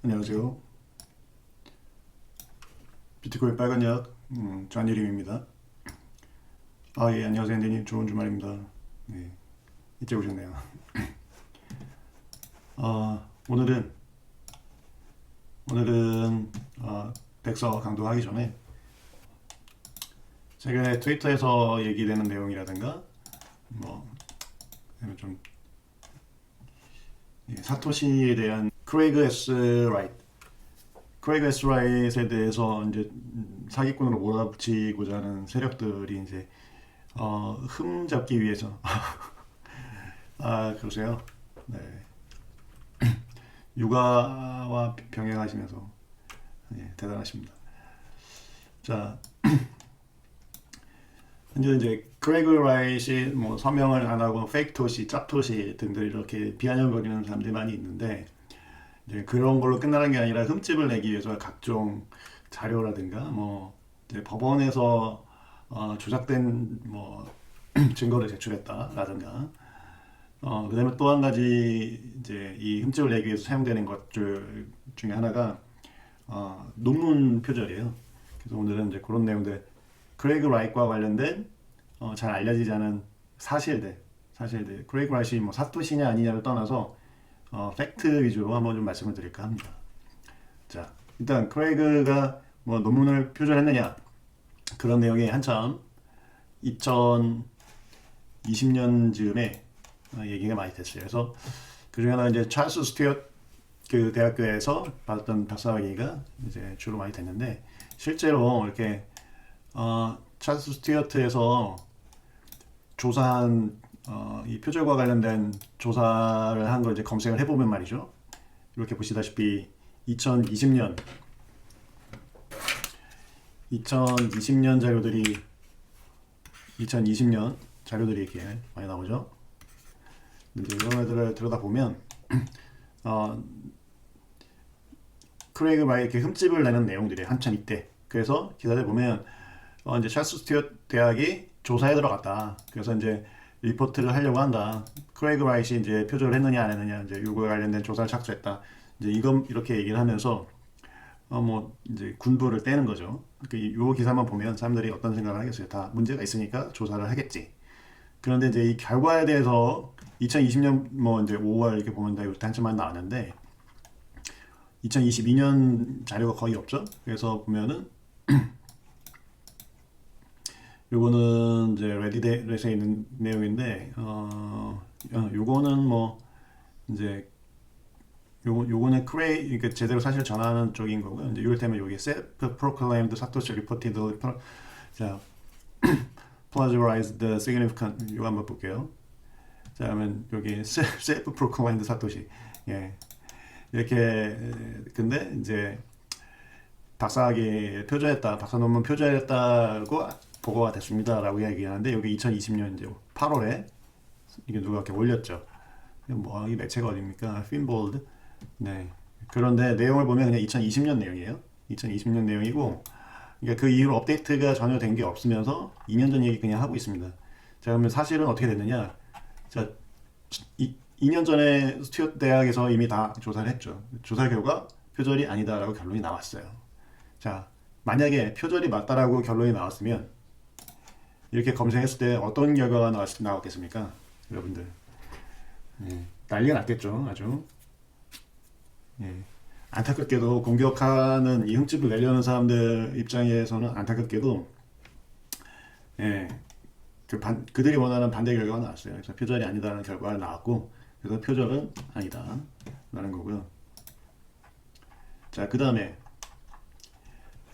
안녕하세요. 비트코인 빨간약 좌니림입니다. 예, 안녕하세요, 앤디님. 좋은 주말입니다. 네, 이제 오셨네요. 오늘은 백서 강도하기 전에 최근에 트위터에서 얘기되는 내용이라든가 뭐 좀 사토시에 대한 크레이그 S 라이트에 대해서 이제 사기꾼으로 몰아붙이고자 하는 세력들이 이제 흠 잡기 위해서 그러세요? 네. 육아와 병행하시면서 대단하십니다. 자, 현재 이제 크레이그 라이트이 뭐 서명을 안 하고 페이크 토시, 짭토시 등등 이렇게 비아냥거리는 사람들이 많이 있는데 이제 그런 걸로 끝나는 게 아니라 흠집을 내기 위해서 각종 자료라든가 뭐 이제 법원에서 조작된 뭐 증거를 제출했다라든가 그다음에 또 한 가지 이제 이 흠집을 내기 위해서 사용되는 것들 중에 하나가 논문 표절이에요. 그래서 오늘은 이제 그런 내용들 크레이그 라이트과 관련된 잘 알려지지 않은 사실들 크레이그 라이트이 뭐 사토시냐 아니냐를 떠나서 팩트 위주로 한번 좀 말씀을 드릴까 합니다. 자, 일단 크레이그가 뭐 논문을 표절했느냐 그런 내용이 한참 2020년 즈음에 얘기가 많이 됐어요. 그래서 그 중에 하나 이제 찰스 스튜어트 그 대학교에서 받았던 박사학위가 이제 주로 많이 됐는데 실제로 이렇게 찰스 스튜어트에서 조사한 이 표절과 관련된 조사를 한 걸 이제 검색을 해보면 말이죠. 이렇게 보시다시피 2020년 자료들이 이렇게 많이 나오죠. 이제 이런 애들을 들여다보면 크레이그 마이 이렇게 흠집을 내는 내용들이 한참 이때. 그래서 기사를 보면 이제 찰스 스튜어트 대학이 조사에 들어갔다. 그래서 이제 리포트를 하려고 한다. 크레이그 라이트이 이제 표절을 했느냐 안 했느냐 이제 요거에 관련된 조사를 착수했다. 이제 이건 이렇게 얘기를 하면서 뭐 이제 군부를 떼는 거죠. 요 기사만 보면 사람들이 어떤 생각을 하겠어요. 다 문제가 있으니까 조사를 하겠지. 그런데 이제 이 결과에 대해서 2020년 뭐 이제 5월 이렇게 보면 다 이렇게 한참만 나왔는데 2022년 자료가 거의 없죠. 그래서 보면은 요거는 이제 레딧에 있는 내용인데 요거는 뭐 이제 요거는 그러니까 제대로 사실 전하는 쪽인 거고요. 이제 이럴 때면 여기 self proclaimed 사토시 reportedly 자 plagiarized the significant 이거 한번 볼게요. 자 그러면 여기 self proclaimed 사토시 이렇게 근데 이제 박사학위 표절했다, 박사 논문 표절했다고 보고가 됐습니다라고 얘기하는데 여기 2020년 이제 8월에 이게 누가 이렇게 올렸죠. 뭐 이 매체가 어딥니까? 핀볼드. 네. 그런데 내용을 보면 그냥 2020년 내용이에요. 2020년 내용이고 그러니까 그 이후로 업데이트가 전혀 된 게 없으면서 2년 전 얘기 그냥 하고 있습니다. 자 그러면 사실은 어떻게 됐느냐? 자 2년 전에 스튜어트 대학에서 이미 다 조사를 했죠. 조사 결과 표절이 아니다라고 결론이 나왔어요. 자 만약에 표절이 맞다라고 결론이 나왔으면 이렇게 검색했을 때 어떤 결과가 나왔겠습니까? 여러분들 난리가 났겠죠. 아주 안타깝게도 공격하는 이 흠집을 내려는 사람들 입장에서는 안타깝게도 그들이 원하는 반대 결과가 나왔어요. 그래서 표절이 아니다라는 결과가 나왔고 그래서 표절은 아니다 라는 거고요. 자 그 다음에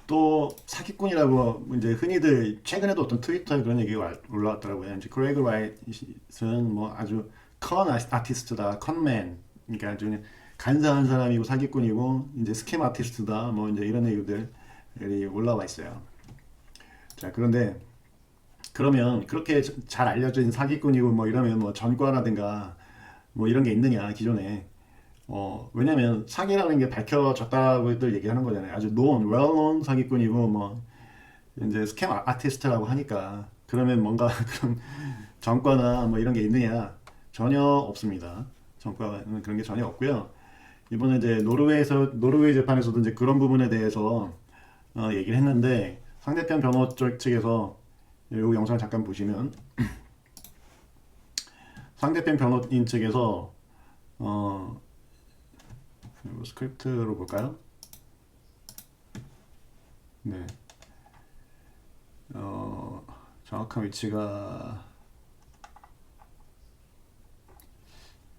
또 사기꾼이라고 이제 흔히들 최근에도 어떤 트위터에 그런 얘기가 올라왔더라고요. 이제 크레이그 라이트는 뭐 아주 컨 아티스트다, 컨맨, 그러니까 아주 그냥 간사한 사람이고 사기꾼이고 이제 스캠 아티스트다, 뭐 이제 이런 얘기들이 올라와 있어요. 자 그런데 그러면 그렇게 잘 알려진 사기꾼이고 뭐 이러면 뭐 전과라든가 뭐 이런 게 있느냐 기존에 왜냐면 사기라는 게 밝혀졌다고들 얘기하는 거잖아요. 아주 well known 사기꾼이고 뭐 이제 스캠 아티스트라고 하니까 그러면 뭔가 그런 전과나 뭐 이런 게 있느냐 전혀 없습니다. 전과는 그런 게 전혀 없고요. 이번에 이제 노르웨이 재판에서도 이제 그런 부분에 대해서 얘기를 했는데 상대편 변호 쪽 측에서 이 영상 잠깐 보시면 상대편 변호인 측에서 어, 이거 스크립트로 볼까요? 네, 정확한 위치가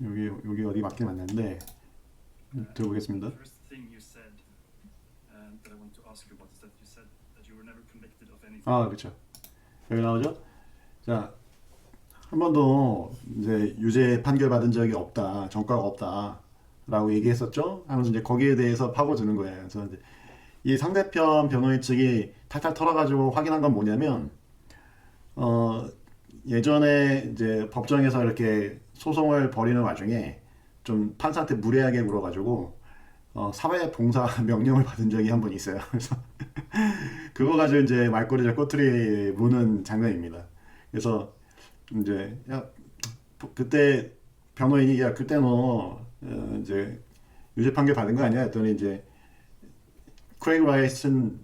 여기 어디 맞긴 맞는데 들어보겠습니다. First thing you said that I want to ask you about is that you said that you were never convicted of anything. 아, 그렇죠. 여기 나오죠? 자, 한 번도 이제 유죄 판결 받은 적이 없다, 전과가 없다라고 얘기했었죠. 하면서 이제 거기에 대해서 파고드는 거예요. 그래서 이제 이 상대편 변호인 측이 탈탈 털어가지고 확인한 건 뭐냐면, 예전에 이제 법정에서 이렇게 소송을 벌이는 와중에 좀 판사한테 무례하게 물어가지고 사회봉사 명령을 받은 적이 한 번 있어요. 그래서 그거 가지고 이제 말꼬리를 꼬투리 무는 장면입니다. 그래서 이제 야 그때 변호인이 야 그때 너 이제 유죄 판결 받은 거 아니야? 했더니 이제 크레이그 라이스는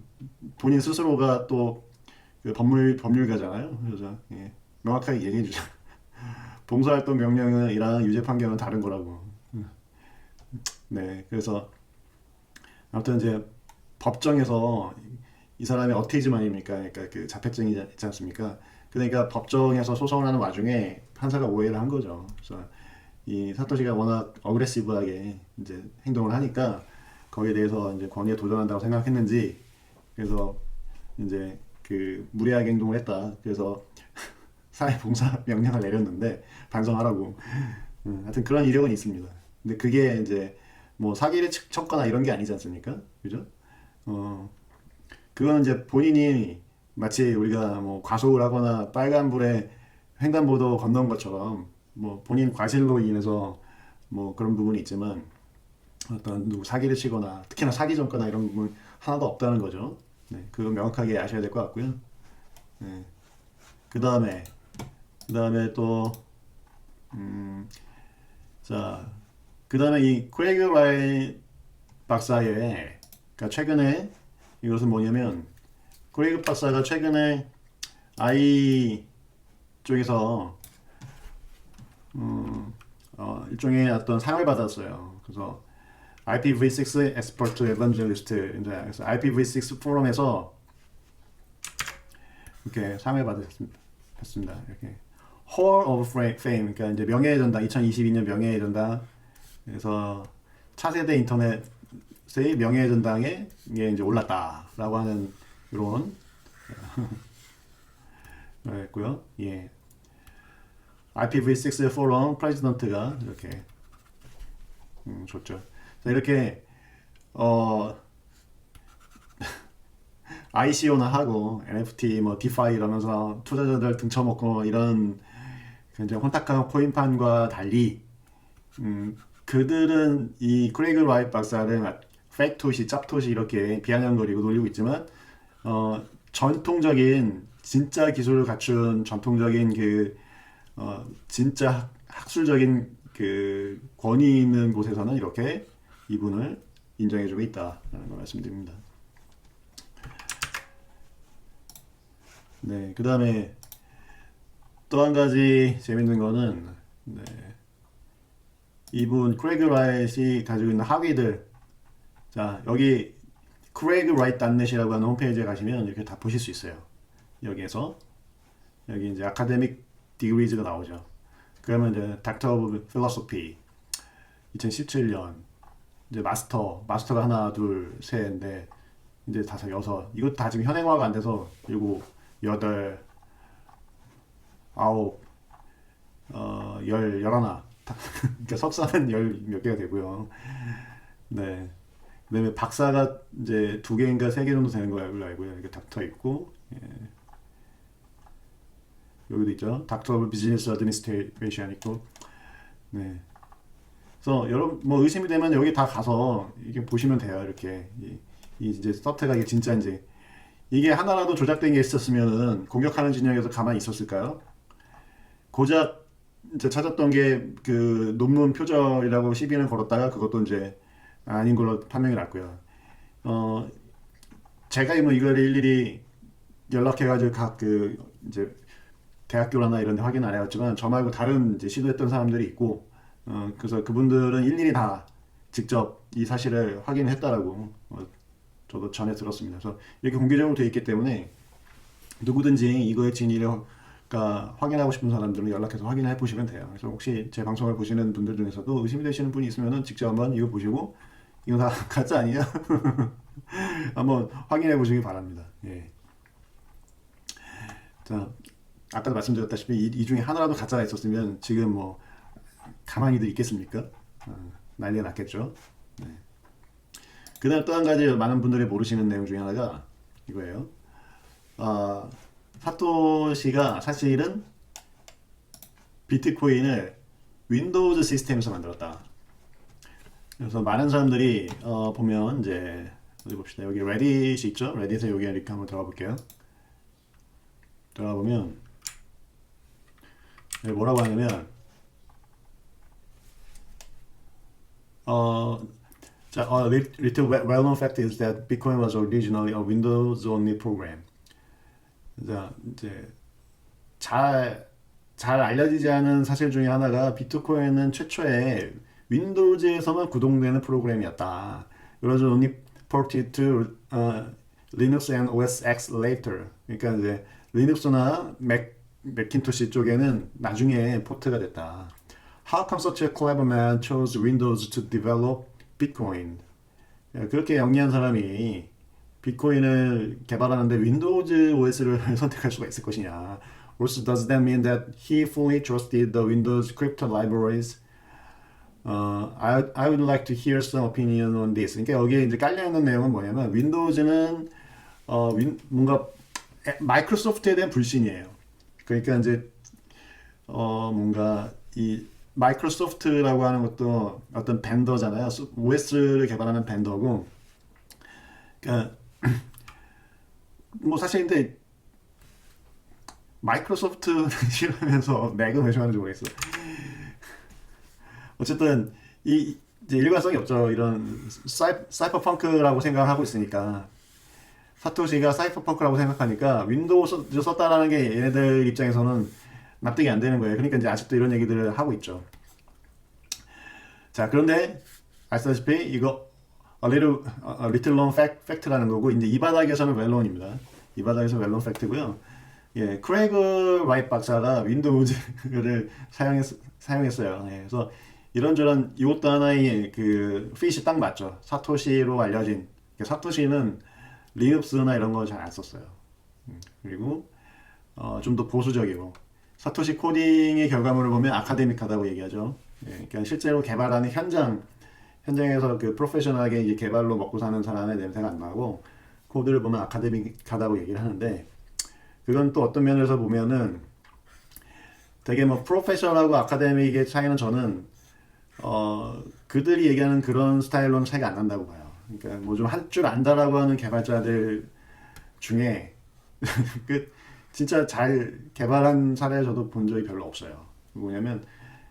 본인 스스로가 또그 법률가잖아요. 그래서 예, 명확하게 얘기해 주자. 봉사활동 명령이랑 유죄 판결은 다른 거라고. 네, 그래서 아무튼 이제 법정에서 이 사람이 어티즘아닙니까? 그러니까 그 자폐증이 있지 않습니까? 그러니까 법정에서 소송을 하는 와중에 판사가 오해를 한 거죠. 그래서 이 사토시가 워낙 어그레시브하게 이제 행동을 하니까 거기에 대해서 이제 권위에 도전한다고 생각했는지 그래서 이제 그 무례하게 행동을 했다. 그래서 사회봉사 명령을 내렸는데 반성하라고. 하여튼 그런 이력은 있습니다. 근데 그게 이제 뭐 사기를 쳤거나 이런 게 아니지 않습니까? 그죠? 그거는 이제 본인이 마치 우리가 뭐 과속을 하거나 빨간불에 횡단보도 건넌 것처럼 뭐 본인 과실로 인해서 뭐 그런 부분이 있지만 어떤 누구 사기를 치거나 특히나 사기 전거나 이런 부분 하나도 없다는 거죠. 네, 그거 명확하게 아셔야 될 것 같고요. 네. 그 다음에 또 자, 그 다음에 이 크레이그 라이 박사의 그러니까 최근에 이것은 뭐냐면 크레이그 박사가 최근에 아이 쪽에서 일종의 어떤 상을 받았어요. 그래서 IPv6 Expert Evangelist 그래서 IPv6 포럼에서 이렇게 상을 받았습니다. 이렇게 Hall of Fame 그러니까 이제 명예의 전당 2022년 명예의 전당 그래서 차세대 인터넷의 명예의 전당에 이제 올랐다라고 하는 이런 했고요. 예. IPv6 포럼 프레지던트가 이렇게 줬죠. 자, 이렇게 ICO나 하고 NFT 뭐 디파이 이러면서 투자자들 등쳐먹고 이런 굉장히 혼탁한 코인판과 달리 그들은 이 크레이그 라이트 박사를 페이크토시, 짭토시 이렇게 비아냥거리고 놀리고 있지만 전통적인 진짜 기술을 갖춘 전통적인 그 진짜 학술적인 그 권위 있는 곳에서는 이렇게 이분을 인정해주고 있다라는 걸 말씀드립니다. 네, 그 다음에 또 한 가지 재밌는 거는 네, 이분 크레이그 라이트이 가지고 있는 학위들 자 여기 craigwright.net이라고 하는 홈페이지에 가시면 이렇게 다 보실 수 있어요. 여기에서 여기 이제 아카데믹 디그리즈가 나오죠. 그러면 이제 닥터 오브 필로소피 2017년 이제 마스터가 하나 둘 셋인데 이제 다섯 여섯 이거 다 지금 현행화가 안 돼서 일곱 여덟 아홉 열 열하나 그러니까 석사는 열 몇 개가 되고요. 네. 그다음에 박사가 이제 2개인가 3개 정도 되는 걸로 알고요. 이렇게 닥터 있고 예. 여기도 있죠. 닥터 오브 비즈니스 어드미니스트레이션 있고 네. 그래서 여러분 뭐 의심이 되면 여기 다 가서 이게 보시면 돼요. 이렇게 이 이제 서트가 이게 진짜인지 이게 하나라도 조작된 게 있었으면은 공격하는 진영에서 가만히 있었을까요? 고작 이제 찾았던 게 그 논문 표절이라고 시비를 걸었다가 그것도 이제 아닌 걸로 판명이 났고요. 어, 제가 뭐 이걸 일일이 연락해가지고 각 그 이제 대학교나 이런 데 확인 안 해봤지만 저 말고 다른 이제 시도했던 사람들이 있고 그래서 그분들은 일일이 다 직접 이 사실을 확인했다라고 저도 전에 들었습니다. 그래서 이렇게 공개적으로 돼 있기 때문에 누구든지 이거의 진위가 확인하고 싶은 사람들은 연락해서 확인해 보시면 돼요. 그래서 혹시 제 방송을 보시는 분들 중에서도 의심이 되시는 분이 있으면 직접 한번 이거 보시고 이거 다 가짜 아니냐? 한번 확인해 보시기 바랍니다. 예. 자, 아까도 말씀드렸다시피 이 중에 하나라도 가짜가 있었으면 지금 뭐 가만히들 있겠습니까? 난리가 났겠죠. 네. 그다음 또 한 가지 많은 분들이 모르시는 내용 중에 하나가 이거예요. 사토시가 사실은 비트코인을 윈도우즈 시스템에서 만들었다. 그래서 많은 사람들이 보면 이제 어디 봅시다. 여기 레딧이 있죠? 레딧에 여기 이렇게 한번 들어가 볼게요. 들어가 보면 뭐라고 하냐면 little well-known fact is that Bitcoin was originally a Windows-only program. 자, 이제 잘 알려지지 않은 사실 중에 하나가 비트코인은 최초에 윈도우즈에서만 구동되는 프로그램이었다. It was only ported to Linux and OS X later. 그러니까 이제 리눅스나 맥킨토시 쪽에는 나중에 포트가 됐다. How come such a clever man chose Windows to develop Bitcoin? 그렇게 영리한 사람이 비트코인을 개발하는데 윈도우즈 OS를 선택할 수가 있을 것이냐? Also, does that mean that he fully trusted the Windows crypto libraries? I would like to hear some opinion on this. 그러니까 여기에 이제 깔려 있는 내용은 뭐냐면 윈도우즈는 뭔가 마이크로소프트에 대한 불신이에요. 그러니까 이제 뭔가 이 마이크로소프트라고 하는 것도 어떤 벤더잖아요. OS를 개발하는 벤더고, 그러니까 뭐 사실 근데 마이크로소프트는 싫어하면서 맥은 왜 좋아하는지 모르겠어. 어쨌든 이 이제 일관성이 없죠. 이런 사이퍼펑크라고 생각하고 있으니까. 사토시가 사이퍼펑크라고 생각하니까 윈도우를 썼다라는 게 얘네들 입장에서는 납득이 안 되는 거예요. 그러니까 이제 아직도 이런 얘기들을 하고 있죠. 자, 그런데 아시다시피 이거 a little known fact라는 거고 이제 이 바닥에서는 웰론입니다. 이 바닥에서 웰론 팩트고요. 예, 크레이그 라이트 박사가 윈도우즈를 사용했어요. 예, 그래서 이런저런 이것도 하나의 그 핏이 딱 맞죠. 사토시로 알려진 사토시는 리눅스나 이런 거 잘 안 썼어요. 그리고 좀 더 보수적이고 사토시 코딩의 결과물을 보면 아카데믹하다고 얘기하죠. 예, 그러니까 실제로 개발하는 현장에서 그 프로페셔널하게 이제 개발로 먹고 사는 사람의 냄새가 안 나고 코드를 보면 아카데믹하다고 얘기를 하는데 그건 또 어떤 면에서 보면은 되게 뭐 프로페셔널하고 아카데믹의 차이는 저는 그들이 얘기하는 그런 스타일로는 차이가 안 난다고 봐요. 그러니까 뭐 좀 할 줄 안다라고 하는 개발자들 중에 그 진짜 잘 개발한 사례 저도 본 적이 별로 없어요. 뭐냐면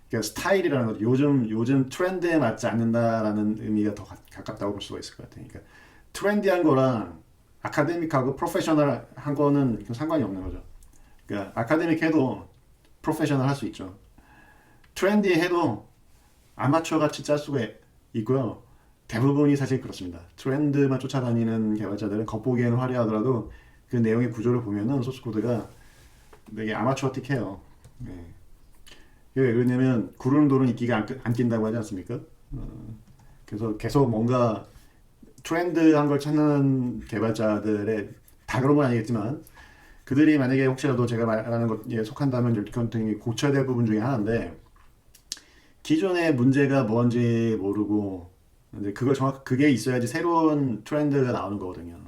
그러니까 스타일이라는 것, 요즘 트렌드에 맞지 않는다라는 의미가 더 가깝다고 볼 수가 있을 것 같아요. 그러니까 트렌디한 거랑 아카데믹하고 프로페셔널한 거는 상관이 없는 거죠. 그러니까 아카데믹 해도 프로페셔널 할 수 있죠. 트렌디 해도 아마추어 같이 짤 수가 있고요. 대부분이 사실 그렇습니다. 트렌드만 쫓아다니는 개발자들은 겉보기에는 화려하더라도 그 내용의 구조를 보면은 소스 코드가 되게 아마추어틱해요. 네. 왜 그러냐면 구르는 돌은 이끼가 안 낀다고 하지 않습니까? 그래서 계속 뭔가 트렌드한 걸 찾는 개발자들의 다 그런 건 아니겠지만 그들이 만약에 혹시라도 제가 말하는 것에 속한다면 이렇게 고쳐야 될 부분 중에 하나인데 기존의 문제가 뭔지 모르고 이제 그게 있어야지 새로운 트렌드가 나오는 거거든요.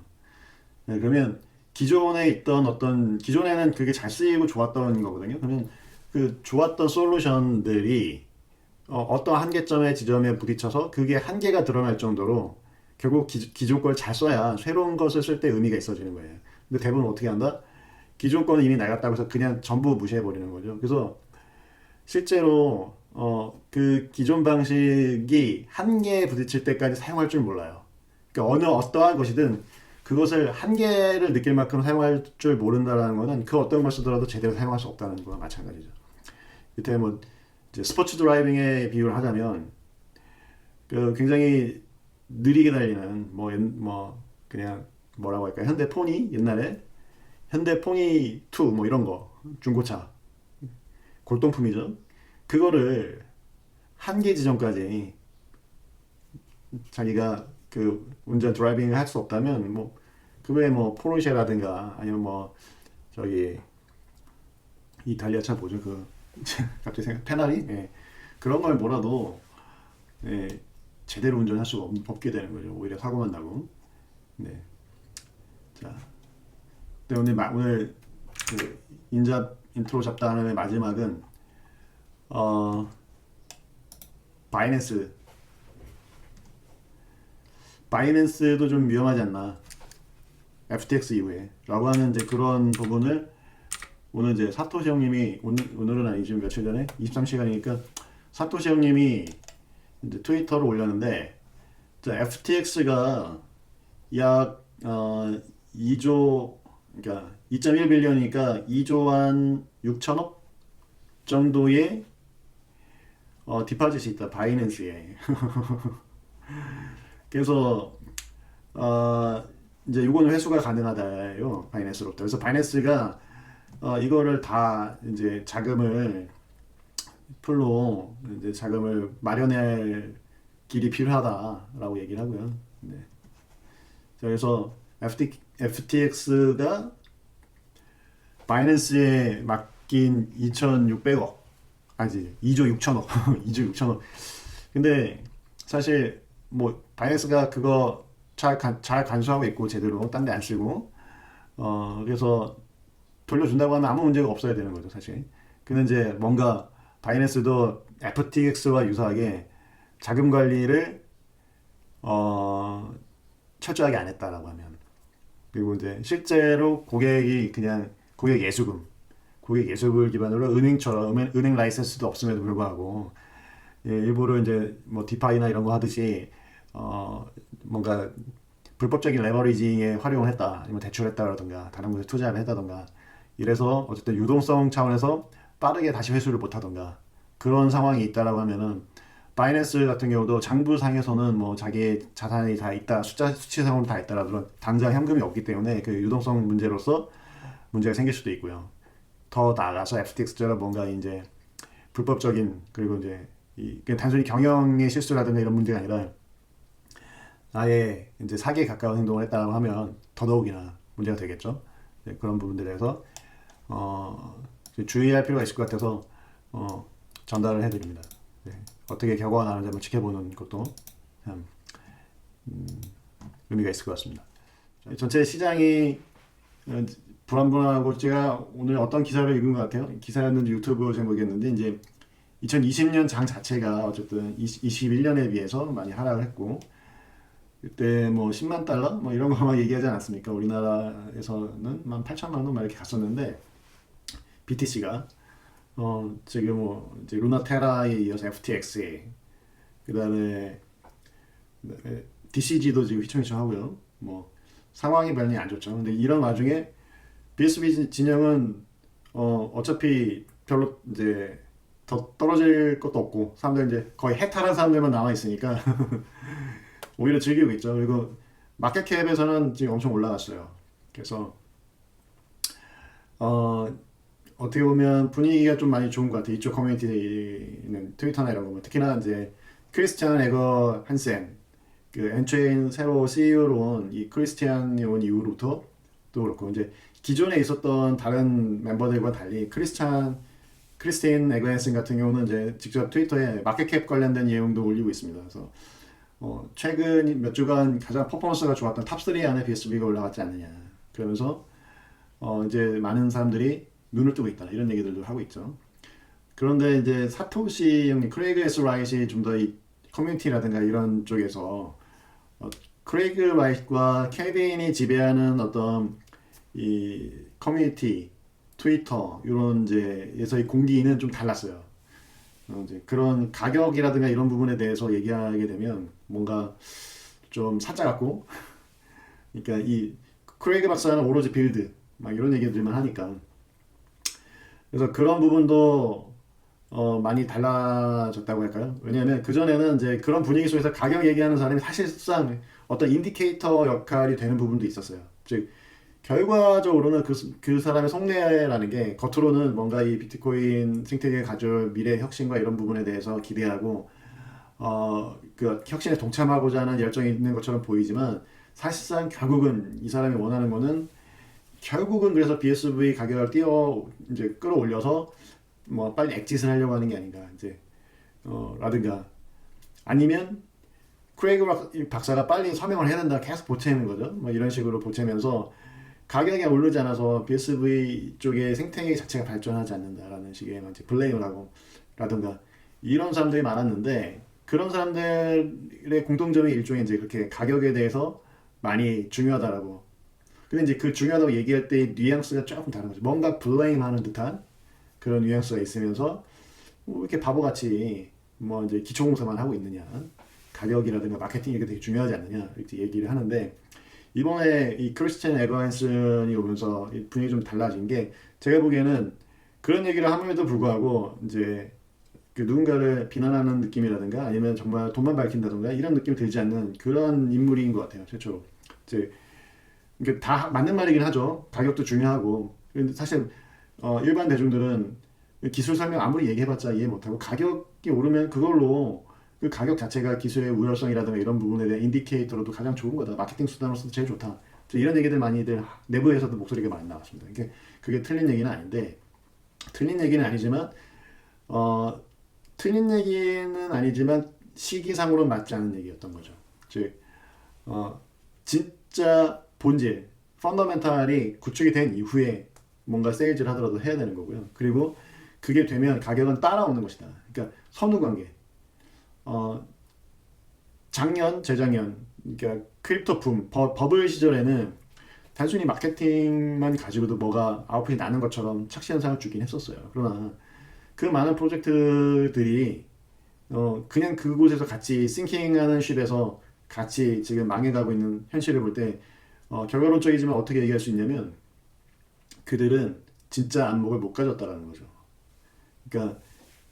네, 그러면 기존에는 그게 잘 쓰이고 좋았던 거거든요. 그러면 그 좋았던 솔루션들이 어떤 한계점의 지점에 부딪혀서 그게 한계가 드러날 정도로 결국 기존 걸 잘 써야 새로운 것을 쓸 때 의미가 있어지는 거예요. 근데 대부분 어떻게 한다? 기존 거는 이미 낡았다고 해서 그냥 전부 무시해 버리는 거죠. 그래서 실제로 그 기존 방식이 한계에 부딪힐 때까지 사용할 줄 몰라요. 그러니까 어떠한 것이든 그것을 한계를 느낄 만큼 사용할 줄 모른다라는 것은 그 어떤 걸 쓰더라도 제대로 사용할 수 없다는 거와 마찬가지죠. 이때 뭐 이제 스포츠 드라이빙에 비유를 하자면 그 굉장히 느리게 달리는 뭐 그냥 뭐라고 할까요? 현대 포니 옛날에 현대 포니 2 뭐 이런 거 중고차 골동품이죠. 그거를 한계 지점까지 자기가 그 운전 드라이빙을 할 수 없다면 뭐 그 외에 뭐 포르쉐라든가 아니면 뭐 저기 이탈리아 차 뭐죠 그 갑자기 생각 페라리 예. 그런 걸 몰아도 예, 제대로 운전할 수가 없게 되는 거죠. 오히려 사고만 나고. 네. 자, 네, 오늘 그 인트로 잡담의 마지막은 바이낸스. 바이낸스도 좀 위험하지 않나. FTX 이후에. 라고 하는 이제 그런 부분을 오늘 이제 사토시 형님이 오늘은 아니지만 며칠 전에 23시간이니까 사토시 형님이 이제 트위터로 올렸는데 FTX가 약 2조 그러니까 2.1빌리언이니까 2조 한 6천억 정도의 디파짓이 있다 바이낸스에. 그래서 이제 이거는 회수가 가능하다요 바이낸스로부터. 그래서 바이낸스가 이거를 다 이제 자금을 풀로 이제 자금을 마련할 길이 필요하다라고 얘기를 하고요. 네. 그래서 FTX가 바이낸스에 맡긴 2,600억 아니지 2조 6천억 2조 6천억. 근데 사실 뭐 바이낸스가 그거 잘 간수하고 있고 제대로 딴 데 안 쓰고 그래서 돌려준다고 하면 아무 문제가 없어야 되는 거죠 사실. 근데 이제 뭔가 바이낸스도 FTX와 유사하게 자금 관리를 철저하게 안 했다라고 하면, 그리고 이제 실제로 고객이 그냥 고객 예수금을 기반으로 은행처럼 은행 라이센스도 없음에도 불구하고 일부러 이제 뭐 디파이나 이런 거 하듯이 뭔가 불법적인 레버리징에 활용을 했다, 아니면 대출했다라든가 다른 곳에 투자를 했다던가 이래서 어쨌든 유동성 차원에서 빠르게 다시 회수를 못하던가 그런 상황이 있다라고 하면은 바이낸스 같은 경우도 장부상에서는 뭐 자기의 자산이 다 있다, 수치상으로 다 있다라도 당장 현금이 없기 때문에 그 유동성 문제로서 문제가 생길 수도 있고요. 더 나아가서 FTX처럼 뭔가 이제 불법적인, 그리고 이제 그냥 단순히 경영의 실수라든가 이런 문제가 아니라 아예 이제 사기에 가까운 행동을 했다고 하면 더더욱이나 문제가 되겠죠. 네, 그런 부분들에 대해서 주의할 필요가 있을 것 같아서 전달을 해드립니다. 네, 어떻게 결과가 나는지 한번 지켜보는 것도 참 의미가 있을 것 같습니다. 전체 시장이 불안불안하고, 제가 오늘 어떤 기사를 읽은 것 같아요. 기사였는지 유튜브 제목이었는데 이제 2020년 장 자체가 어쨌든 21년에 비해서 많이 하락을 했고, 그때 뭐 10만 달러 뭐 이런 거만 얘기하지 않았습니까? 우리나라에서는 18,000만 원 막 이렇게 갔었는데 BTC가 지금 뭐 이제 루나테라에 이어서 FTX에 그다음에 DCG도 지금 휘청휘청하고요. 뭐 상황이 많이 안 좋죠. 근데 이런 와중에 BSB 진영은 어차피 별로 이제 더 떨어질 것도 없고 사람들 이제 거의 해탈한 사람들만 남아 있으니까 오히려 즐기고 있죠. 그리고 마켓캡에서는 지금 엄청 올라갔어요. 그래서 어떻게 보면 분위기가 좀 많이 좋은 것 같아요. 이쪽 커뮤니티는 트위터나 이런 거, 특히나 이제 크리스티안 에거 한센, 그 엔체인 새로 CEO로 온 이 크리스티안이 온 이후로부터 또 그렇고, 이제 기존에 있었던 다른 멤버들과 달리 크리스티안 에거 한센 같은 경우는 이제 직접 트위터에 마켓캡 관련된 내용도 올리고 있습니다. 그래서 최근 몇 주간 가장 퍼포먼스가 좋았던 탑3 안에 BSB가 올라갔지 않느냐, 그러면서 이제 많은 사람들이 눈을 뜨고 있다 이런 얘기들도 하고 있죠. 그런데 이제 사토시 형님, 크레이그 S 라이트이 좀 더 이 커뮤니티라든가 이런 쪽에서 크레이그 라이트과 케빈이 지배하는 어떤 이 커뮤니티, 트위터 이런 이제 에서의 공기는 좀 달랐어요. 이제 그런 가격이라든가 이런 부분에 대해서 얘기하게 되면 뭔가 좀 사짜 같고, 그러니까 이 크레이그 박사는 오로지 빌드 막 이런 얘기들만 하니까, 그래서 그런 부분도 많이 달라졌다고 할까요? 왜냐하면 그전에는 이제 그런 분위기 속에서 가격 얘기하는 사람이 사실상 어떤 인디케이터 역할이 되는 부분도 있었어요. 즉 결과적으로는 그 사람의 속내라는 게 겉으로는 뭔가 이 비트코인 생태계가 가져올 미래 혁신과 이런 부분에 대해서 기대하고 그 혁신에 동참하고자 하는 열정이 있는 것처럼 보이지만, 사실상 결국은 이 사람이 원하는 거는 결국은 그래서 BSV 가격을 이제 끌어올려서 뭐 빨리 엑짓을 하려고 하는 게 아닌가 이제 라든가, 아니면 크레이그 박사가 빨리 서명을 해야 된다 계속 보채는 거죠. 뭐 이런 식으로 보채면서 가격이 오르지 않아서 BSV 쪽의 생태계 자체가 발전하지 않는다라는 식의 이제 블레임을 하고 라든가 이런 사람들이 많았는데, 그런 사람들의 공통점이 일종의 이제 그렇게 가격에 대해서 많이 중요하다라고. 근데 이제 그 중요하다고 얘기할 때 뉘앙스가 조금 다른 거죠. 뭔가 블레임하는 듯한 그런 뉘앙스가 있으면서 뭐 이렇게 바보같이 뭐 이제 기초공사만 하고 있느냐, 가격이라든가 마케팅이 되게 중요하지 않느냐 이렇게 얘기를 하는데, 이번에 이 크리스티안 에반슨이 오면서 이 분위기 좀 달라진 게, 제가 보기에는 그런 얘기를 함에도 불구하고 이제 그 누군가를 비난하는 느낌이라든가 아니면 정말 돈만 밝힌다든가 이런 느낌이 들지 않는 그런 인물인 것 같아요, 최초로. 이제 이게 다 맞는 말이긴 하죠. 가격도 중요하고. 근데 사실 일반 대중들은 기술 설명 아무리 얘기해봤자 이해 못하고, 가격이 오르면 그걸로 그 가격 자체가 기술의 우월성이라든가 이런 부분에 대한 인디케이터로도 가장 좋은 거다. 마케팅 수단으로서 제일 좋다. 이런 얘기들 많이들 내부에서도 목소리가 많이 나왔습니다. 그게 틀린 얘기는 아닌데, 틀린 얘기는 아니지만 틀린 얘기는 아니지만 시기상으로는 맞지 않은 얘기였던 거죠. 즉 진짜 본질, 펀더멘탈이 구축이 된 이후에 뭔가 세일즈를 하더라도 해야 되는 거고요. 그리고 그게 되면 가격은 따라오는 것이다. 그러니까 선후관계. 작년, 재작년, 그러니까 크립토 붐, 버블 시절에는 단순히 마케팅만 가지고도 뭐가 아웃풋이 나는 것처럼 착시 현상을 주긴 했었어요. 그러나 그 많은 프로젝트들이 그냥 그곳에서 같이 싱킹하는 쉽에서 같이 지금 망해가고 있는 현실을 볼 때 결과론적이지만 어떻게 얘기할 수 있냐면, 그들은 진짜 안목을 못 가졌다라는 거죠. 그러니까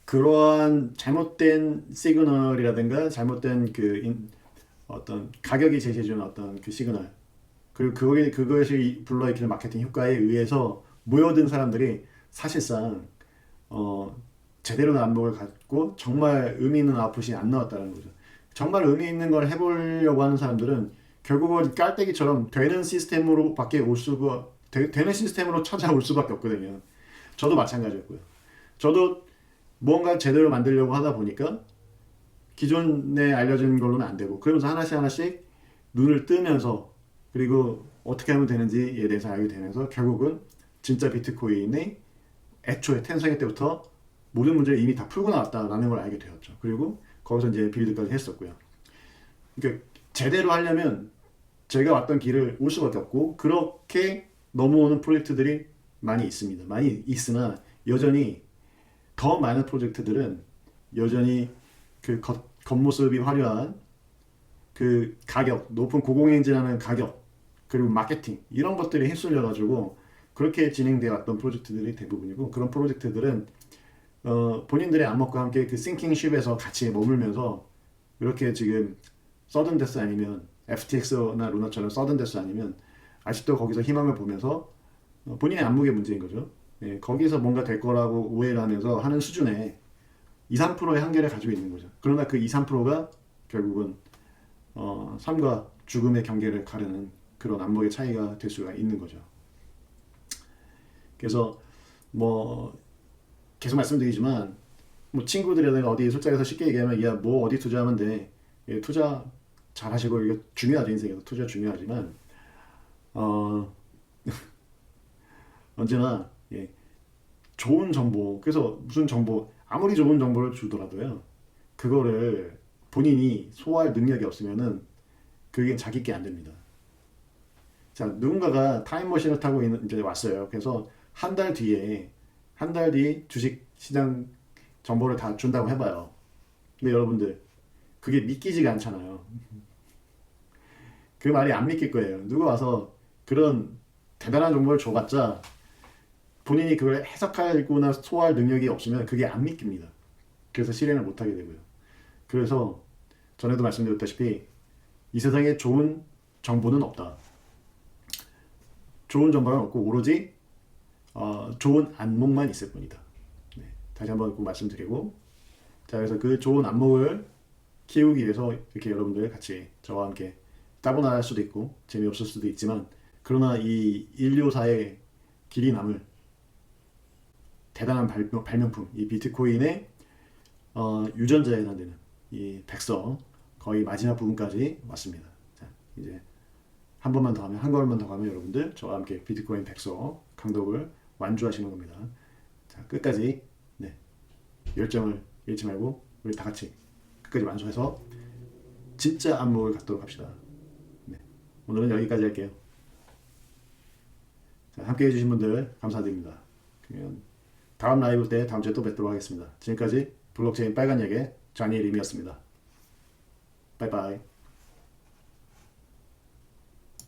그러한 잘못된 시그널이라든가 잘못된 어떤 가격이 제시해주는 어떤 그 시그널, 그리고 그것이 불러일으키는 마케팅 효과에 의해서 모여든 사람들이 사실상 제대로 된 안목을 갖고 정말 의미 있는 아웃풋이 안 나왔다는 거죠. 정말 의미 있는 걸 해보려고 하는 사람들은 결국은 깔때기처럼 되는 시스템으로 찾아올 수밖에 없거든요. 저도 마찬가지였고요. 저도 뭔가 제대로 만들려고 하다 보니까 기존에 알려진 걸로는 안 되고, 그러면서 하나씩 하나씩 눈을 뜨면서, 그리고 어떻게 하면 되는지에 대해서 알게 되면서 결국은 진짜 비트코인의 애초에 탄생 때부터 모든 문제를 이미 다 풀고 나왔다라는 걸 알게 되었죠. 그리고 거기서 이제 빌드까지 했었고요. 그러니까 제대로 하려면 제가 왔던 길을 올 수밖에 없고, 그렇게 넘어오는 프로젝트들이 많이 있습니다. 많이 있으나 여전히 더 많은 프로젝트들은 여전히 그 겉모습이 화려한 그 가격, 높은 고공행진하는 가격, 그리고 마케팅 이런 것들이 휩쓸려 가지고 그렇게 진행되어 왔던 프로젝트들이 대부분이고, 그런 프로젝트들은 본인들의 안목과 함께 그 싱킹 쉽에서 같이 머물면서 이렇게 지금 서든데스 아니면 FTX나 루나처럼 서든데스 아니면 아직도 거기서 희망을 보면서 본인의 안목의 문제인 거죠. 예, 거기서 뭔가 될 거라고 오해를 하면서 하는 수준의 2, 3%의 한계를 가지고 있는 거죠. 그러나 그 2, 3%가 결국은 삶과 죽음의 경계를 가르는 그런 안목의 차이가 될 수가 있는 거죠. 그래서 뭐 계속 말씀드리지만, 뭐 친구들이라든가 어디 술자리에서 쉽게 얘기하면 야 뭐 어디 투자하면 돼, 예, 투자 잘 하시고, 이게 중요하죠. 인생에서 투자 중요하지만 언제나 예, 좋은 정보, 그래서 무슨 정보, 아무리 좋은 정보를 주더라도요, 그거를 본인이 소화할 능력이 없으면은 그게 자기 게 안 됩니다. 자, 누군가가 타임머신을 타고 이제 왔어요. 그래서 한 달 뒤 주식 시장 정보를 다 준다고 해봐요. 근데 여러분들 그게 믿기지가 않잖아요. 그 말이 안 믿길 거예요. 누가 와서 그런 대단한 정보를 줘봤자 본인이 그걸 해석하거나 소화할 능력이 없으면 그게 안 믿깁니다. 그래서 실행을 못하게 되고요. 그래서 전에도 말씀드렸다시피 이 세상에 좋은 정보는 없다. 좋은 정보는 없고 오로지 좋은 안목만 있을 뿐이다. 네, 다시 한번 꼭 말씀드리고, 자, 그래서 그 좋은 안목을 키우기 위해서 이렇게 여러분들 같이 저와 함께 따분할 수도 있고 재미없을 수도 있지만, 그러나 이 인류사의 길이 남을 대단한 발명품, 이 비트코인의 유전자에 해당되는 이 백서 거의 마지막 부분까지 왔습니다. 자, 이제 한 번만 더 하면, 한 걸음만 더 가면 여러분들 저와 함께 비트코인 백서 강독을 완주하시는 겁니다. 자, 끝까지 네, 열정을 잃지 말고 우리 다 같이 끝까지 완수해서 진짜 안목을 갖도록 합시다. 네, 오늘은 여기까지 할게요. 자, 함께 해주신 분들 감사드립니다. 그러면 다음 라이브 때 다음 주에 또 뵙도록 하겠습니다. 지금까지 블록체인 빨간 약의 자니엘임이었습니다. 바이바이.